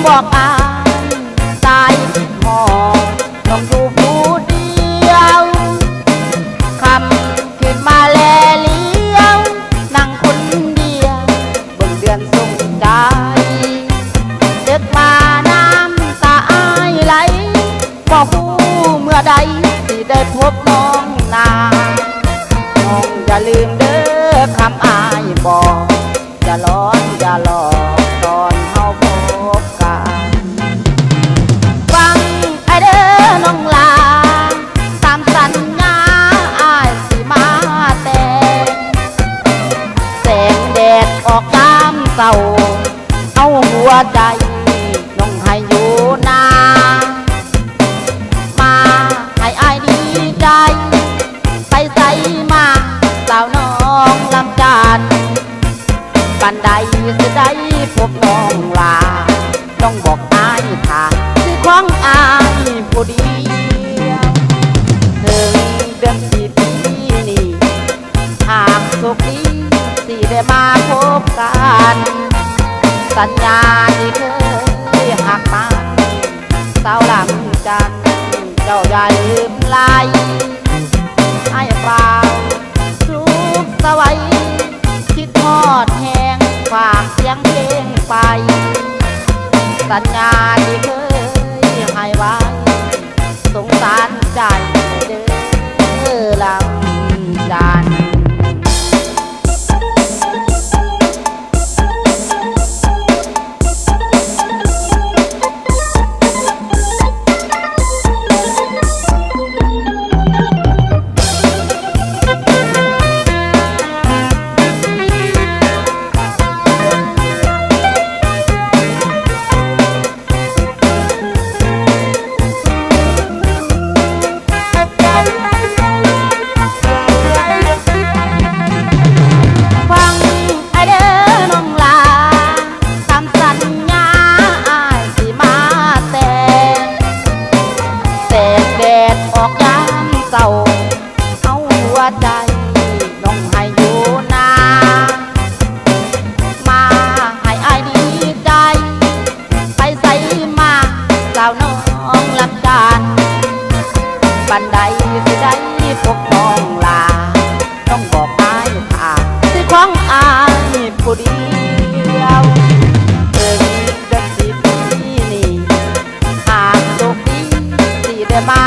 บอกอายตายคิดหอดต้องอยู่ผู้เดียวคำขึ้นมาแลเลี้ยวนั่งคนเดียวเบิ่งเดือนส่งใจเด็กมาน้ำตาอายไหลบอกผู้เมื่อใดที่ได้พบน้องนาน้องอย่าลืมเด้อคำอายบอกอย่าร้อนอย่าหลอกตอนเฮาพบกันฟังไอเด้อน้องลาตามสัญญาอายสิมาแต่แสงแดดออกยามเศร้าเอาหัวใจน้องให้อยู่นามาให้อายดีใจไปใส่มาสาวน้องลำจานปันใดสิได้พบน้องลาต้องบอกอายทางคือของอายผู้เดียวถึงเดือนสิปีนี้หากโชคดีสิได้มาพบกันสัญญาที่เคยหักมันสาวลำจันเจ้าอย่าลืมไล่ให้เปล่าสุขสวัยคิดทอดแหงฝากเสียงเพลงไปสัญญาที่เคยให้ไว้สงสารใจเด้อลำจันเศร้าเอาหัวใจน้องให้อยู่นามาให้อายดีใจไปใส่มาสาวน้องลำจานปันใดสิได้พบน้องลาต้องบอกอายค่ะสิของอายผู้เดียวถึงเดือนสิปีนี้หากโชคดีสิได้มา